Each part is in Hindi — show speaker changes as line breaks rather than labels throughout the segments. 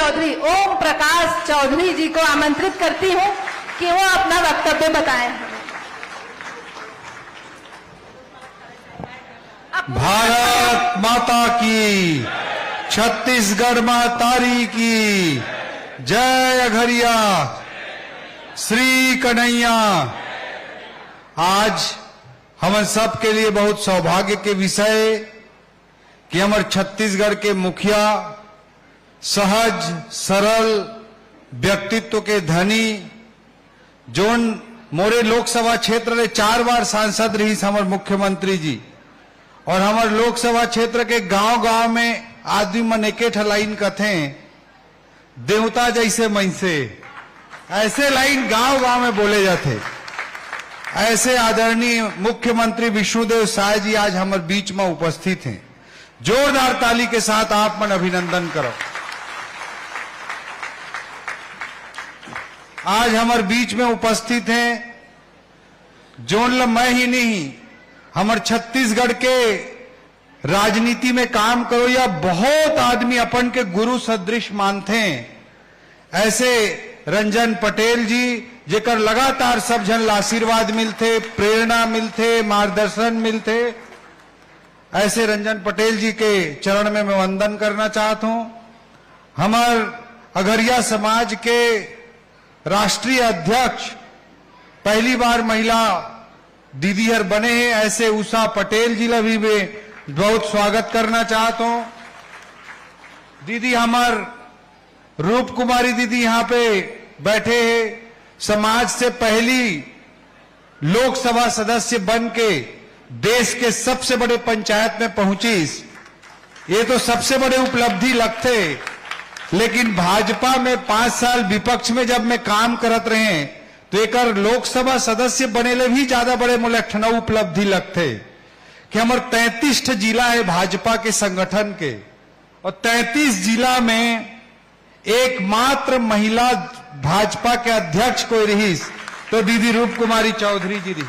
चौधरी ओम प्रकाश चौधरी जी को आमंत्रित करती हूं कि वो अपना वक्तव्य बताएं।
भारत माता की, छत्तीसगढ़ महतारी की जय। अघरिया श्री कन्हैया। आज हम सब के लिए बहुत सौभाग्य के विषय कि हमारे छत्तीसगढ़ के मुखिया सहज सरल व्यक्तित्व के धनी जोन मोरे लोकसभा क्षेत्र में 4 बार सांसद रही हमारे मुख्यमंत्री जी, और हमारे लोकसभा क्षेत्र के गांव-गांव में आदमी मन एके लाइन कथे देवता जैसे मनसे, ऐसे लाइन गांव-गांव में बोले जाते। ऐसे आदरणीय मुख्यमंत्री विष्णुदेव साय जी आज हमारे बीच में उपस्थित हैं। जोरदार ताली के साथ आप मन अभिनंदन करो। आज हमारे बीच में उपस्थित हैं जोन मैं ही नहीं, हमारे छत्तीसगढ़ के राजनीति में काम करो या बहुत आदमी अपन के गुरु सदृश मानते हैं। ऐसे रंजन पटेल जी जेकर लगातार सब जन आशीर्वाद मिलते, प्रेरणा मिलते, मार्गदर्शन मिलते, ऐसे रंजन पटेल जी के चरण में मैं वंदन करना चाहता हूं। हमार अघरिया समाज के राष्ट्रीय अध्यक्ष पहली बार महिला दीदी हर बने हैं, ऐसे उषा पटेल जी भी मैं बहुत स्वागत करना चाहता हूं। दीदी हमार रूप कुमारी दीदी यहां पे बैठे हैं, समाज से पहली लोकसभा सदस्य बन के देश के सबसे बड़े पंचायत में पहुंची। ये तो सबसे बड़े उपलब्धि लगते, लेकिन भाजपा में 5 साल विपक्ष में जब मैं काम करत रहे तो एक लोकसभा सदस्य बनेले भी ज्यादा बड़े मोले ठनऊ उपलब्धि लगते कि हमारे 33 जिला है भाजपा के संगठन के, और 33 जिला में एकमात्र महिला भाजपा के अध्यक्ष कोई रही तो दीदी रूप कुमारी चौधरी जी रही।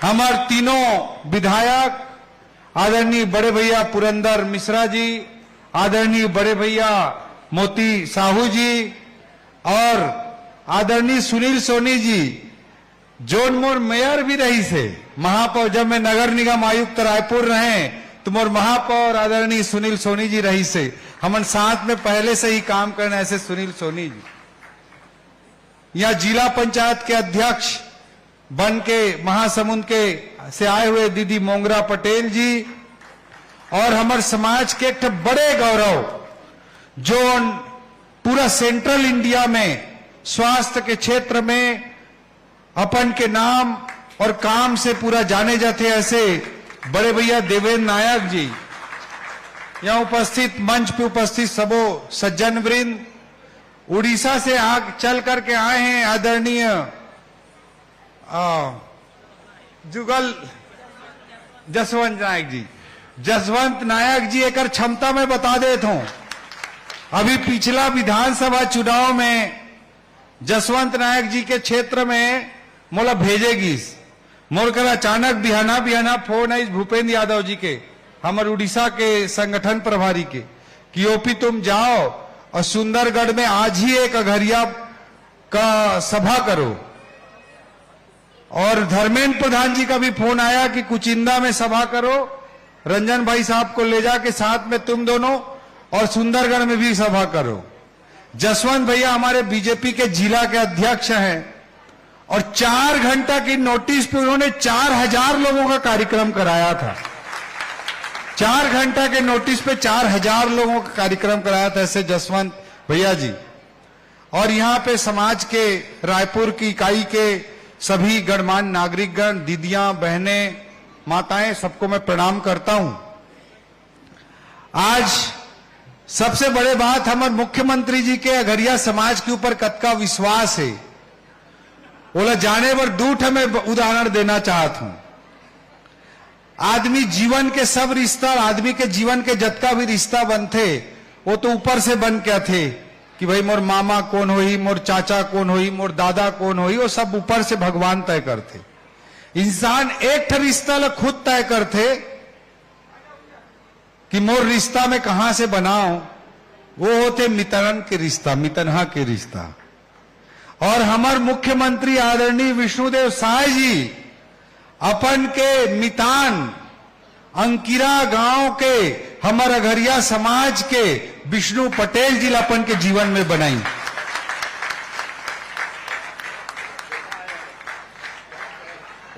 हमारे तीनों विधायक आदरणीय बड़े भैया पुरंदर मिश्रा जी, आदरणीय बड़े भैया मोती साहू जी और आदरणीय सुनील सोनी जी, जोन मोर मेयर भी रही से महापौर, जब मैं नगर निगम आयुक्त रायपुर रहे तो मोर महापौर आदरणीय सुनील सोनी जी रही से, हम साथ में पहले से ही काम करने ऐसे सुनील सोनी जी। यहाँ जिला पंचायत के अध्यक्ष बन के महासमुंद के से आए हुए दीदी मोंगरा पटेल जी, और हमारे समाज के एक बड़े गौरव जो पूरा सेंट्रल इंडिया में स्वास्थ्य के क्षेत्र में अपन के नाम और काम से पूरा जाने जाते, ऐसे बड़े भैया देवेंद्र नायक जी। यहां उपस्थित मंच पे उपस्थित सबो सज्जन वृंद, उड़ीसा से आग चल करके आए हैं आदरणीय जुगल जसवंत नायक जी। जसवंत नायक जी एक क्षमता में बता देता हूं, अभी पिछला विधानसभा चुनाव में जसवंत नायक जी के क्षेत्र में मोला भेजेगी, मोर कर अचानक बिहाना बिहाना फोन आई भूपेंद्र यादव जी के, हमारे उड़ीसा के संगठन प्रभारी के, कि ओपी तुम जाओ और सुंदरगढ़ में आज ही एक अघरिया का सभा करो। और धर्मेंद्र प्रधान जी का भी फोन आया कि कुचिंदा में सभा करो, रंजन भाई साहब को ले जाके साथ में तुम दोनों, और सुंदरगढ़ में भी सभा करो। जसवंत भैया हमारे बीजेपी के जिला के अध्यक्ष हैं, और 4 घंटा की नोटिस पे उन्होंने 4000 लोगों का कार्यक्रम कराया था। 4 घंटा के नोटिस पे 4000 लोगों का कार्यक्रम कराया था ऐसे जसवंत भैया जी। और यहां पे समाज के रायपुर की इकाई के सभी गणमान्य नागरिकगण, दीदियां, बहनें, माताएं, सबको मैं प्रणाम करता हूं। आज सबसे बड़े बात हमारे मुख्यमंत्री जी के अघरिया समाज के ऊपर कतका विश्वास है, बोला जाने पर दूठ में उदाहरण देना चाहता हूं। आदमी जीवन के सब रिश्ता, आदमी के जीवन के जतका भी रिश्ता बनते वो तो ऊपर से बन क्या थे कि भाई मोर मामा कौन होई, मोर चाचा कौन होई, मोर दादा कौन होई, वो सब ऊपर से भगवान तय करते। इंसान एक रिश्ता ला खुद तय करते कि मोर रिश्ता में कहां से बनाऊं, वो होते मितरन के रिश्ता, मितनहा के रिश्ता। और हमार मुख्यमंत्री आदरणीय विष्णुदेव साय जी अपन के मितान अंकिरा गांव के हमार अघरिया समाज के विष्णु पटेल जी अपन के जीवन में बनाई।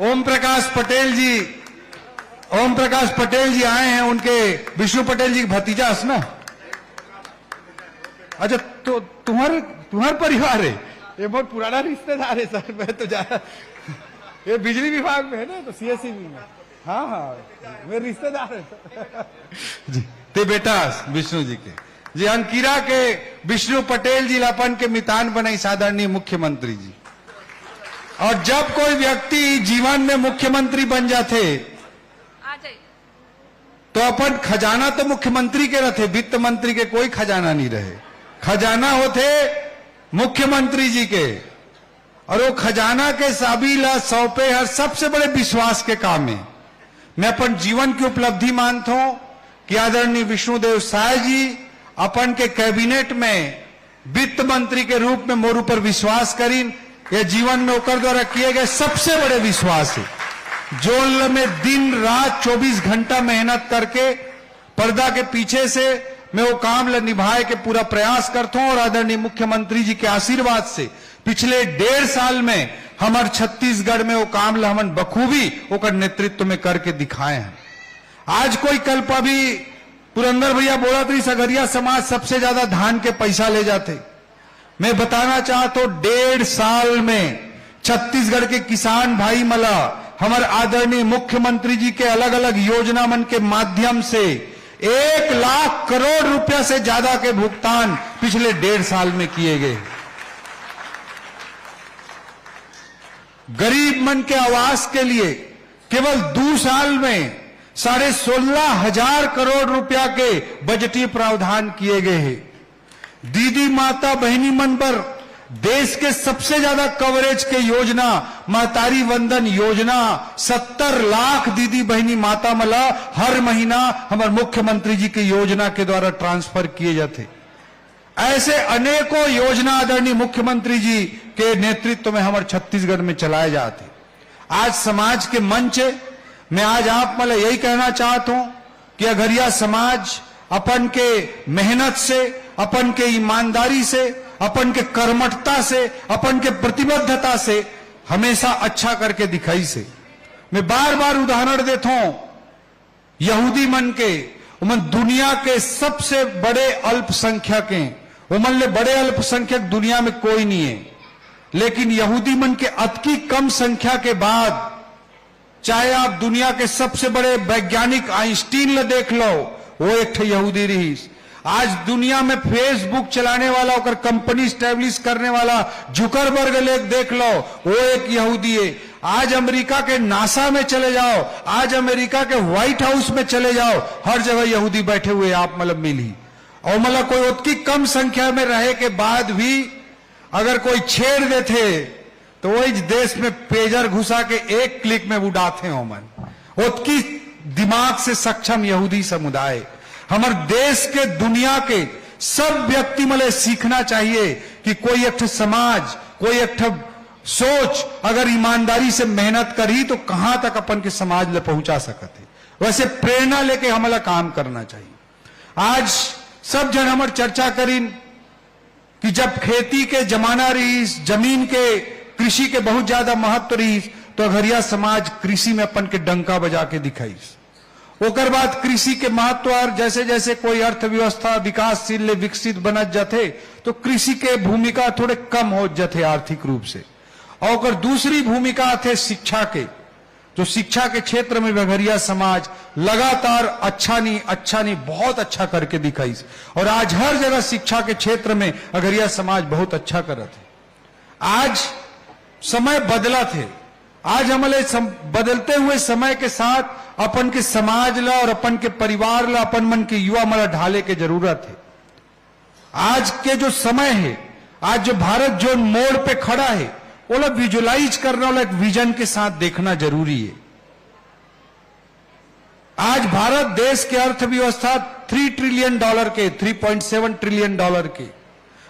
ओम प्रकाश पटेल जी आए हैं, उनके विष्णु पटेल जी के भतीजा है ना। अच्छा, तो तुम्हारे परिवार है? ये बहुत पुराना रिश्तेदार है सर। मैं तो ये बिजली विभाग में है ना, तो सीएससी में। हाँ, मेरे रिश्तेदार है जी। ते बेटा विष्णु जी के जी अंकिरा के विष्णु पटेल जी लापन के मितान बनाई आदरणीय मुख्यमंत्री जी। और जब कोई व्यक्ति जीवन में मुख्यमंत्री बन जाते तो अपन खजाना तो मुख्यमंत्री के रहते, वित्त मंत्री के कोई खजाना नहीं रहे। खजाना होते मुख्यमंत्री जी के। और वो खजाना के साबीला सौंपे हर सबसे बड़े विश्वास के काम में मैं अपन जीवन की उपलब्धि मानता हूं कि आदरणीय विष्णुदेव साय जी अपन के कैबिनेट में वित्त मंत्री के रूप में मोर ऊपर विश्वास करीन। यह जीवन में ओकर द्वारा किए गए सबसे बड़े विश्वास है। जो में दिन रात 24 घंटा मेहनत करके पर्दा के पीछे से मैं वो काम निभाए के पूरा प्रयास करता हूं। और आदरणीय मुख्यमंत्री जी के आशीर्वाद से पिछले 1.5 साल में हमारे छत्तीसगढ़ में वो काम हमन बखूबी ओकर नेतृत्व में करके दिखाए हैं। आज कोई कल्पा भी पुरंदर भैया बोला थी सगरिया समाज सबसे ज्यादा धान के पैसा ले जाते। मैं बताना चाहता हूं 1.5 साल में छत्तीसगढ़ के किसान भाई मला हमारे आदरणीय मुख्यमंत्री जी के अलग अलग योजना मन के माध्यम से 1 लाख करोड़ रुपया से ज्यादा के भुगतान पिछले 1.5 साल में किए गए। गरीब मन के आवास के लिए केवल 2 साल में 16,500 करोड़ रुपया के बजटीय प्रावधान किए गए हैं। दीदी माता बहनी मन पर देश के सबसे ज्यादा कवरेज के योजना महतारी वंदन योजना 70 लाख दीदी बहनी माता मला हर महीना हमारे मुख्यमंत्री जी की योजना के द्वारा ट्रांसफर किए जाते। ऐसे अनेकों योजना आदरणीय मुख्यमंत्री जी के नेतृत्व में हमारे छत्तीसगढ़ में चलाए जाते। आज समाज के मंच मैं आज आप मला यही कहना चाहता हूं कि अघरिया समाज अपन के मेहनत से, अपन के ईमानदारी से, अपन के कर्मठता से, अपन के प्रतिबद्धता से हमेशा अच्छा करके दिखाई से। मैं बार बार उदाहरण देता हूं यहूदी मन के। उमन दुनिया के सबसे बड़े अल्पसंख्यक हैं। उमन ले बड़े अल्पसंख्यक दुनिया में कोई नहीं है। लेकिन यहूदी मन के अति कम संख्या के बाद चाहे आप दुनिया के सबसे बड़े वैज्ञानिक आइंस्टीन ले देख लो, वो एक ठे यहूदी रही। आज दुनिया में फेसबुक चलाने वाला और कंपनी स्टैब्लिश करने वाला जुकरबर्ग ले देख लो, वो एक यहूदी है। आज अमेरिका के नासा में चले जाओ, आज अमेरिका के व्हाइट हाउस में चले जाओ, हर जगह यहूदी बैठे हुए आप मतलब मिली। और मतलब कोई उतनी कम संख्या में रहे के बाद भी अगर कोई छेड़ देते तो वही देश में पेजर घुसा के एक क्लिक में उड़ाते हो मन। उतकी दिमाग से सक्षम यहूदी समुदाय हमारे देश के दुनिया के सब व्यक्ति मले सीखना चाहिए कि कोई एक समाज, कोई एक सोच अगर ईमानदारी से मेहनत करी तो कहां तक अपन के समाज ले पहुंचा सकते। वैसे प्रेरणा लेके हमारा काम करना चाहिए। आज सब जन हमारे चर्चा करी कि जब खेती के जमाना रही, जमीन के कृषि के बहुत ज्यादा महत्व रही, तो अघरिया समाज कृषि में अपन के डंका बजा के दिखाई। ओकर बाद कृषि के महत्व और जैसे जैसे कोई अर्थव्यवस्था विकासशील ले विकसित बनत जाते तो कृषि के भूमिका थोड़े कम हो जाते आर्थिक रूप से। और दूसरी भूमिका थे शिक्षा के, जो शिक्षा के क्षेत्र में अघरिया समाज लगातार अच्छा नहीं बहुत अच्छा करके दिखाई। और आज हर जगह शिक्षा के क्षेत्र में अघरिया समाज बहुत अच्छा करत है। आज समय बदला थे। आज हमारे बदलते हुए समय के साथ अपन के समाज ला और अपन के परिवार ला, अपन मन के युवा मला ढाले के जरूरत है। आज के जो समय है, आज जो भारत जो मोड़ पे खड़ा है, वो लोग विजुलाइज करना वाला एक विजन के साथ देखना जरूरी है। आज भारत देश के अर्थव्यवस्था $3 ट्रिलियन के, $3.7 ट्रिलियन के।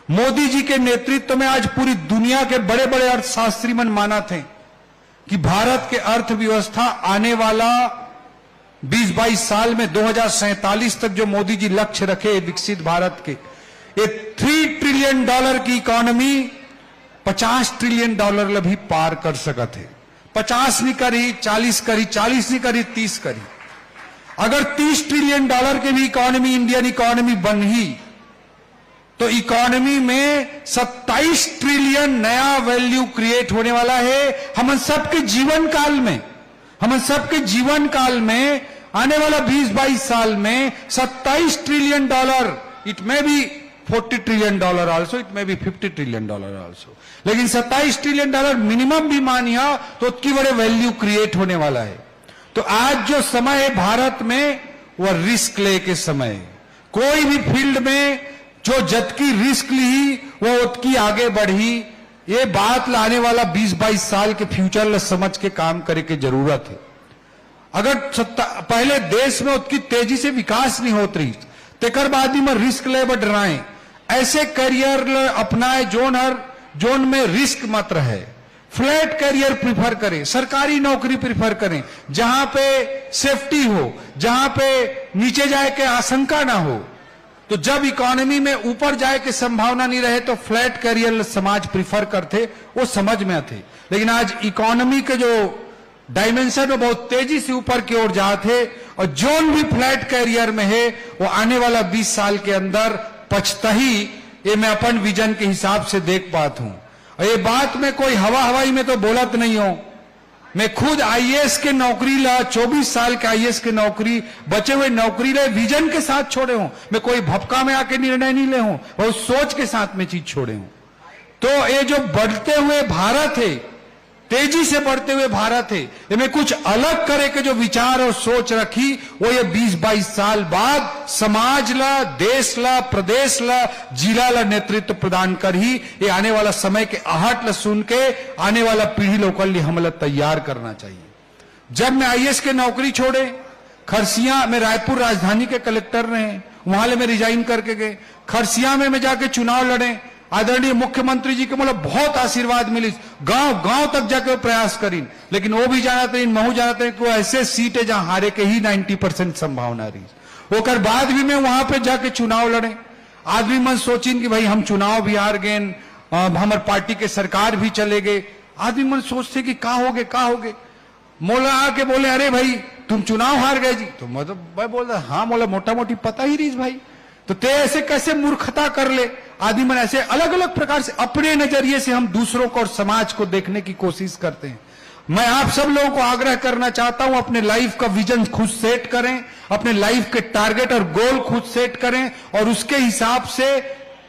मोदी जी के नेतृत्व में आज पूरी दुनिया के बड़े बड़े अर्थशास्त्री मन माना थे कि भारत के अर्थव्यवस्था आने वाला 20-22 साल में 2047 तक जो मोदी जी लक्ष्य रखे विकसित भारत के, ये $3 ट्रिलियन की इकोनॉमी $50 ट्रिलियन भी पार कर सकते है। 50 नहीं करी, 40 करी, 40 नहीं करी, 30 करी। अगर $30 ट्रिलियन की भी इकोनॉमी इंडियन इकोनॉमी बन ही तो इकोनॉमी में 27 ट्रिलियन नया वैल्यू क्रिएट होने वाला है। हम सबके जीवन काल में, हम सबके जीवन काल में आने वाला 20-22 साल में $27 trillion, it may be $40 trillion also, it may be $50 trillion also, लेकिन $27 ट्रिलियन मिनिमम भी मानिया तो उसकी बड़े वैल्यू क्रिएट होने वाला है। तो आज जो समय है भारत में वह रिस्क ले के समय है। कोई भी फील्ड में जो जद की रिस्क ली वो उतकी आगे बढ़ी। ये बात लाने वाला 20-22 साल के फ्यूचर ल समझ के काम करे की जरूरत है। अगर पहले देश में उसकी तेजी से विकास नहीं होत रही तेकर बाद ही में रिस्क ले बढ़ रहे, ऐसे करियर अपनाए जोन में रिस्क मत रहे। फ्लैट करियर प्रिफर करें, सरकारी नौकरी प्रिफर करें जहां पे सेफ्टी हो, जहां पे नीचे जाए के आशंका ना हो। तो जब इकोनॉमी में ऊपर जाए की संभावना नहीं रहे तो फ्लैट करियर समाज प्रिफर करते, वो समझ में आते। लेकिन आज इकोनॉमी के जो डायमेंशन में बहुत तेजी से ऊपर की ओर जाते और जोन भी फ्लैट करियर में है वो आने वाला 20 साल के अंदर पछता ही, ये मैं अपन विजन के हिसाब से देख पाता हूं। और ये बात में कोई हवाई में तो बोलत नहीं हो। मैं खुद आईएएस के नौकरी ला 24 साल के आईएएस के नौकरी बचे हुए नौकरी ले विजन के साथ छोड़े हूं। मैं कोई भपका में आके निर्णय नहीं ले हूं, बहुत सोच के साथ में चीज छोड़े हूं। तो ये जो बढ़ते हुए भारत है, तेजी से बढ़ते हुए भारत है, ये में कुछ अलग करे के जो विचार और सोच रखी वो ये 20-22 साल बाद समाज ला, देश ला, प्रदेश ला, जिला ला नेतृत्व प्रदान कर ही ये आने वाला समय के आहट ला सुन के आने वाला पीढ़ी लोग लिए हमला तैयार करना चाहिए। जब मैं आईएएस के नौकरी छोड़े खरसिया में, रायपुर राजधानी के कलेक्टर रहे, वहां ले मैं रिजाइन करके गए। खरसिया में मैं जाके चुनाव लड़े, आदरणीय मुख्यमंत्री जी के मतलब बहुत आशीर्वाद मिली, गांव तक जाके प्रयास करी। लेकिन वो भी जानते हैं, महू जानते हैं कि वो ऐसे सीट है जहां हारे के ही 90% संभावना रही। ओकर बाद भी मैं वहां पे जाके चुनाव लड़े। आदमी मन सोचिन कि भाई हम चुनाव भी हार गए, हमारे पार्टी के सरकार भी चले गए। आदमी मन सोचते कि का हो गए। मोला आके बोले अरे भाई तुम चुनाव हार गए जी। तो मतलब मैं बोल रहा हाँ, मोला मोटा मोटी पता ही रही भाई, तो ते ऐसे कैसे मूर्खता कर ले। आदमी मन ऐसे अलग अलग प्रकार से अपने नजरिए से हम दूसरों को और समाज को देखने की कोशिश करते हैं। मैं आप सब लोगों को आग्रह करना चाहता हूं, अपने लाइफ का विजन खुद सेट करें, अपने लाइफ के टारगेट और गोल खुद सेट करें और उसके हिसाब से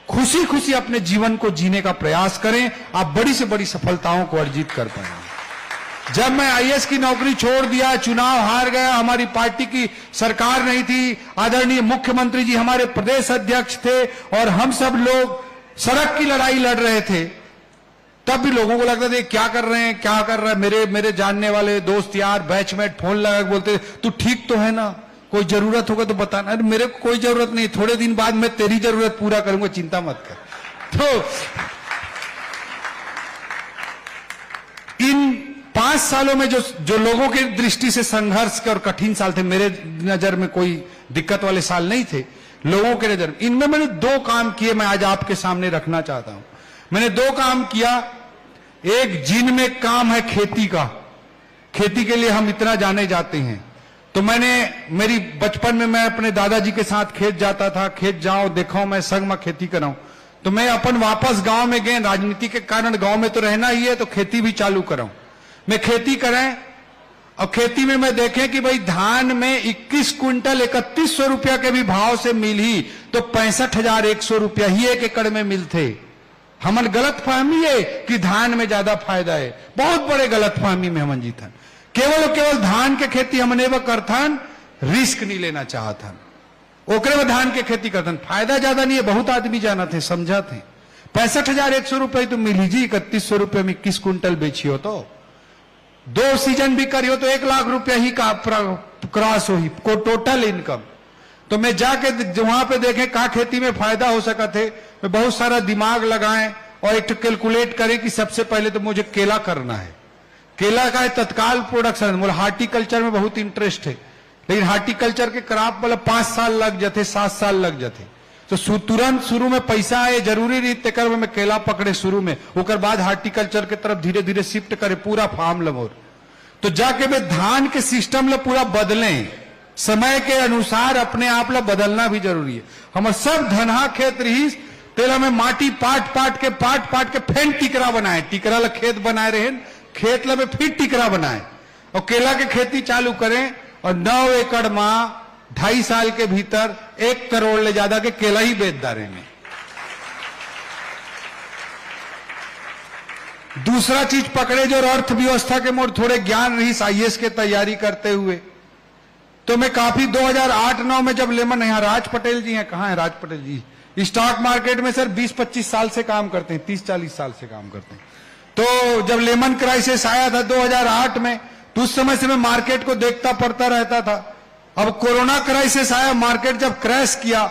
खुशी खुशी अपने जीवन को जीने का प्रयास करें। आप बड़ी से बड़ी सफलताओं को अर्जित कर पाएंगे। जब मैं आईएएस की नौकरी छोड़ दिया, चुनाव हार गया, हमारी पार्टी की सरकार नहीं थी, आदरणीय मुख्यमंत्री जी हमारे प्रदेश अध्यक्ष थे और हम सब लोग सड़क की लड़ाई लड़ रहे थे, तब भी लोगों को लगता था क्या कर रहे हैं। मेरे जानने वाले दोस्त यार बैचमेट फोन लगा के बोलते तू ठीक तो है ना, कोई जरूरत होगा तो बताना। अरे मेरे को कोई जरूरत नहीं, थोड़े दिन बाद मैं तेरी जरूरत पूरा करूंगा, चिंता मत कर। तो इन 5 सालों में जो लोगों की दृष्टि से संघर्ष के और कठिन साल थे, मेरे नजर में कोई दिक्कत वाले साल नहीं थे लोगों के नजर। इनमें मैंने 2 काम किए, मैं आज आपके सामने रखना चाहता हूं। मैंने 2 काम किया। एक जिनमें काम है खेती का, खेती के लिए हम इतना जाने जाते हैं। तो मेरी बचपन में मैं अपने दादाजी के साथ खेत जाता था, खेत जाऊं देखा मैं संग में खेती कराऊं। तो मैं अपन वापस गांव में गए, राजनीति के कारण गांव में तो रहना ही है, तो खेती भी चालू कराऊं। मैं खेती करें और खेती में मैं देखें कि भाई धान में 21 क्विंटल 3100 रुपया के भी भाव से मिल ही तो 65,100 रुपया ही 1 एकड़ में मिलते। हमन गलत फहमी है कि धान में ज्यादा फायदा है, बहुत बड़े गलत फहमी में हमन जीतन। केवल धान के खेती हमने वो करथन, रिस्क नहीं लेना चाहथन, ओकरे में धान के खेती करथन, फायदा ज्यादा नहीं है। बहुत आदमी जाना थे, समझा थे 65,100 रुपये तो मिली जी, 3100 रुपये में 21 क्विंटल बेचियो तो 2 सीजन भी करियो तो 1 लाख रुपया ही का क्रॉस हो ही को टोटल इनकम। तो मैं जाके वहां पे देखे कहा खेती में फायदा हो सका थे, मैं बहुत सारा दिमाग लगाएं और एक कैलकुलेट करें कि सबसे पहले तो मुझे केला करना है। केला का है तत्काल प्रोडक्शन, मतलब हार्टिकल्चर में बहुत इंटरेस्ट है, लेकिन हार्टिकल्चर के क्रॉप मतलब 5 साल लग जाते, 7 साल लग जाते, तो तुरंत शुरू में पैसा आए जरूरी नहीं तेकर में केला पकड़े शुरू में, ओकर बाद हार्टिकल्चर के तरफ धीरे धीरे शिफ्ट करे पूरा फार्म लमोर। तो जाके वे धान के सिस्टम ला पूरा बदलें, समय के अनुसार अपने आप ला बदलना भी जरूरी है। हमारे सब धनहा खेत रही तेला में माटी पाट पाट के फेन टिकरा बनाए, टिकरा ला खेत बनाए रहे, खेत ला में फिर टिकरा बनाए और केला के खेती चालू करें और 9 एकड़ में 2.5 साल के भीतर 1 करोड़ ले ज्यादा के केला ही बेच डाले में। दूसरा चीज पकड़े जो अर्थव्यवस्था के मोड़ थोड़े ज्ञान रही आईएएस के तैयारी करते हुए, तो मैं काफी 2008-9 में जब लेमन, यहाँ राज पटेल जी हैं, कहाँ है राज पटेल जी, स्टॉक मार्केट में सर 20-25 साल से काम करते हैं, 30-40 साल से काम करते हैं। तो जब लेमन क्राइसिस आया था 2008 में, तो उस समय से मैं मार्केट को देखता पड़ता रहता था। अब कोरोना क्राइसिस आया, मार्केट जब क्रैश किया,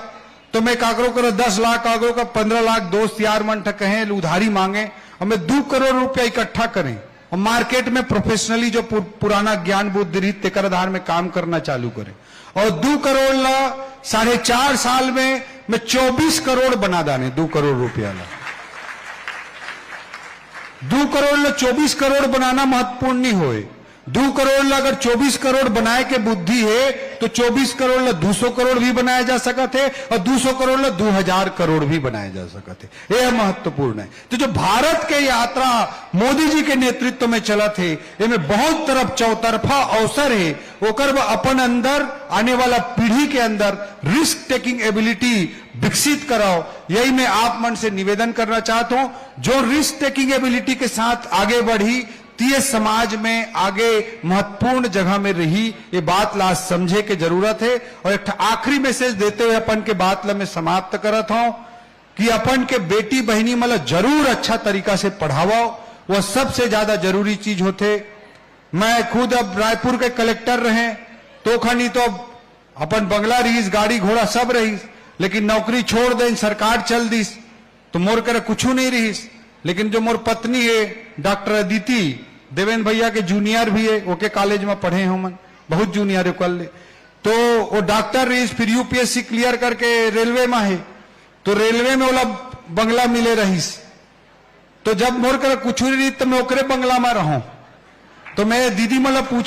तो मैं काकरों को 10 लाख, काकरों का 15 लाख दोस्त यार मन कहें उधारी मांगे, हमें 2 करोड़ रुपया इकट्ठा करें और मार्केट में प्रोफेशनली जो पुराना ज्ञान बुद्धि रही तेकर आधार में काम करना चालू करें। और 2 करोड़ ला 4.5 साल में मैं 24 करोड़ बना डाले, 2 करोड़ रुपया ला 2 करोड़ ला 24 करोड़ बनाना महत्वपूर्ण नहीं होए। 2 करोड़ ला अगर 24 करोड़ बनाए के बुद्धि है तो 24 करोड़ ला 200 करोड़ भी बनाया जा सका थे और 200 करोड़ ला 2000 करोड़ भी बनाया जा सका थे। यह महत्वपूर्ण है। तो जो भारत के यात्रा मोदी जी के नेतृत्व में चला थे, इनमें बहुत तरफ चौतरफा अवसर है, ओकर अपन अंदर आने वाला पीढ़ी के अंदर रिस्क टेकिंग एबिलिटी विकसित कराओ। यही मैं आप मन से निवेदन करना चाहता हूं, जो रिस्क टेकिंग एबिलिटी के साथ आगे बढ़ी तीय समाज में आगे महत्वपूर्ण जगह में रही, ये बात ला समझे के जरूरत है। और एक आखिरी मैसेज देते हुए अपन के बात ला मैं समाप्त करत हूं कि अपन के बेटी बहनी मतलब जरूर अच्छा तरीका से पढ़ाओ, वह सबसे ज्यादा जरूरी चीज होते। मैं खुद अब रायपुर के कलेक्टर रहे तो खनी तो अपन बंगला रहीस, गाड़ी घोड़ा सब रहीस, लेकिन नौकरी छोड़ दें, सरकार चल दीस तो मोर करे कुछ नहीं रहीस। लेकिन जो मोर पत्नी है डॉक्टर अदिति देवेंद्र भैया के जूनियर भी है, ओके कॉलेज में पढ़े हम बहुत जूनियर है कल, तो वो डॉक्टर रहीस, फिर यूपीएससी क्लियर करके रेलवे में है, तो रेलवे में वाला बंगला मिले रहीस। तो जब मोर करे कुछ नहीं रही तो मैं ओकरे बंगला में रहूं, तो मैं दीदी मतलब पूछ